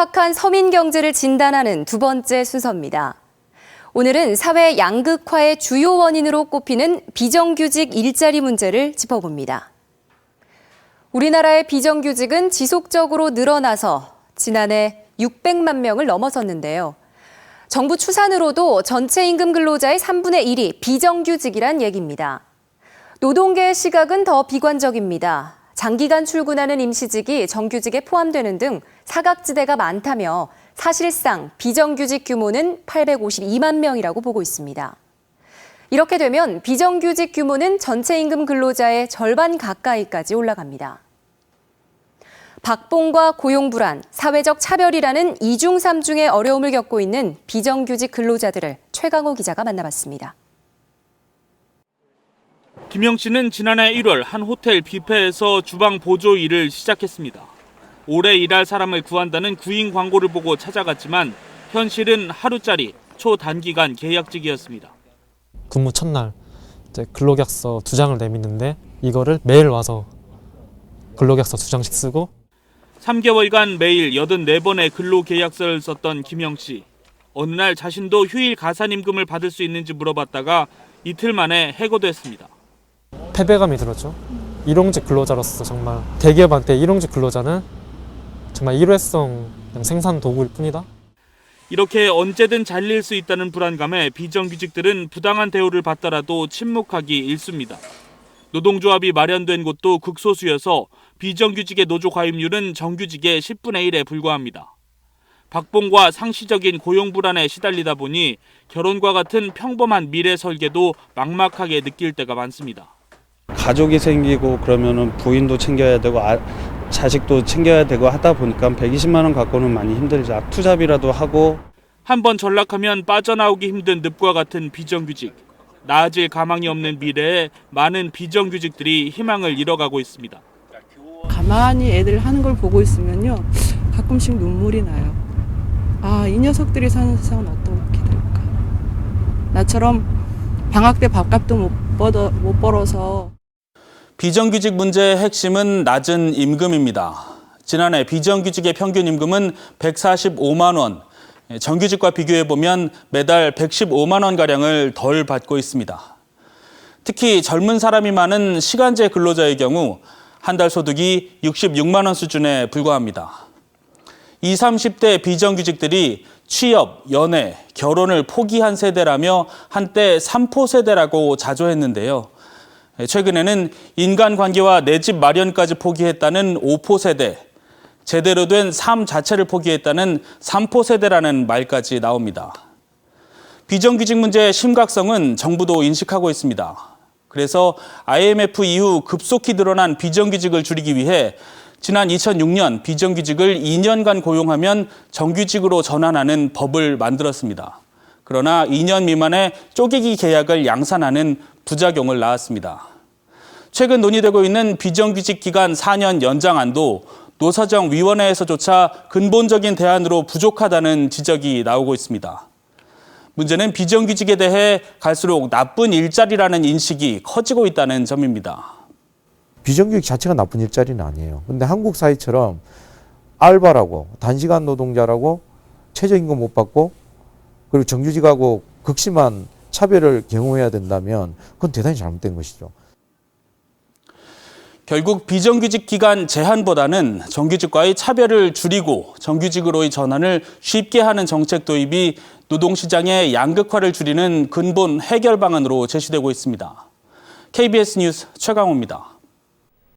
열악한 서민 경제를 진단하는 두 번째 순서입니다. 오늘은 사회 양극화의 주요 원인으로 꼽히는 비정규직 일자리 문제를 짚어봅니다. 우리나라의 비정규직은 지속적으로 늘어나서 지난해 600만 명을 넘어섰는데요. 정부 추산으로도 전체 임금 근로자의 3분의 1이 비정규직이란 얘기입니다. 노동계의 시각은 더 비관적입니다. 장기간 출근하는 임시직이 정규직에 포함되는 등 사각지대가 많다며 사실상 비정규직 규모는 852만 명이라고 보고 있습니다. 이렇게 되면 비정규직 규모는 전체 임금 근로자의 절반 가까이까지 올라갑니다. 박봉과 고용 불안, 사회적 차별이라는 이중삼중의 어려움을 겪고 있는 비정규직 근로자들을 최강호 기자가 만나봤습니다. 김영 씨는 지난해 1월 한 호텔 뷔페에서 주방 보조 일을 시작했습니다. 오래 일할 사람을 구한다는 구인 광고를 보고 찾아갔지만 현실은 하루짜리 초단기간 계약직이었습니다. 근무 첫날 근로계약서 2장을 내밀는데 이거를 매일 와서 근로계약서 2장씩 쓰고 3개월간 매일 84번의 근로계약서를 썼던 김영 씨. 어느 날 자신도 휴일 가산임금을 받을 수 있는지 물어봤다가 이틀 만에 해고됐습니다. 패배감이 들었죠. 일용직 근로자로서 정말 대기업한테 일용직 근로자는 정말 일회성 생산 도구일 뿐이다. 이렇게 언제든 잘릴 수 있다는 불안감에 비정규직들은 부당한 대우를 받더라도 침묵하기 일쑤입니다. 노동조합이 마련된 곳도 극소수여서 비정규직의 노조 가입률은 정규직의 10분의 1에 불과합니다. 박봉과 상시적인 고용 불안에 시달리다 보니 결혼과 같은 평범한 미래 설계도 막막하게 느낄 때가 많습니다. 가족이 생기고 그러면은 부인도 챙겨야 되고 자식도 챙겨야 되고 하다 보니까 120만 원 갖고는 많이 힘들죠. 투잡이라도 하고. 한번 전락하면 빠져나오기 힘든 늪과 같은 비정규직. 나아질 가망이 없는 미래에 많은 비정규직들이 희망을 잃어가고 있습니다. 가만히 애들 하는 걸 보고 있으면요. 가끔씩 눈물이 나요. 아, 이 녀석들이 사는 세상은 어떻게 될까. 나처럼 방학 때 밥값도 못 벌어서. 비정규직 문제의 핵심은 낮은 임금입니다. 지난해 비정규직의 평균 임금은 145만 원, 정규직과 비교해보면 매달 115만 원가량을 덜 받고 있습니다. 특히 젊은 사람이 많은 시간제 근로자의 경우 한 달 소득이 66만 원 수준에 불과합니다. 20, 30대 비정규직들이 취업, 연애, 결혼을 포기한 세대라며 한때 3포 세대라고 자조했는데요. 최근에는 인간관계와 내 집 마련까지 포기했다는 5포 세대, 제대로 된 삶 자체를 포기했다는 3포 세대라는 말까지 나옵니다. 비정규직 문제의 심각성은 정부도 인식하고 있습니다. 그래서 IMF 이후 급속히 늘어난 비정규직을 줄이기 위해 지난 2006년 비정규직을 2년간 고용하면 정규직으로 전환하는 법을 만들었습니다. 그러나 2년 미만의 쪼개기 계약을 양산하는 부작용을 낳았습니다. 최근 논의되고 있는 비정규직 기간 4년 연장안도 노사정위원회에서조차 근본적인 대안으로 부족하다는 지적이 나오고 있습니다. 문제는 비정규직에 대해 갈수록 나쁜 일자리라는 인식이 커지고 있다는 점입니다. 비정규직 자체가 나쁜 일자리는 아니에요. 근데 한국 사회처럼 알바라고 단시간 노동자라고 최저임금 못 받고 그리고 정규직하고 극심한 차별을 경험해야 된다면 그건 대단히 잘못된 것이죠. 결국 비정규직 기간 제한보다는 정규직과의 차별을 줄이고 정규직으로의 전환을 쉽게 하는 정책 도입이 노동시장의 양극화를 줄이는 근본 해결 방안으로 제시되고 있습니다. KBS 뉴스 최강호입니다.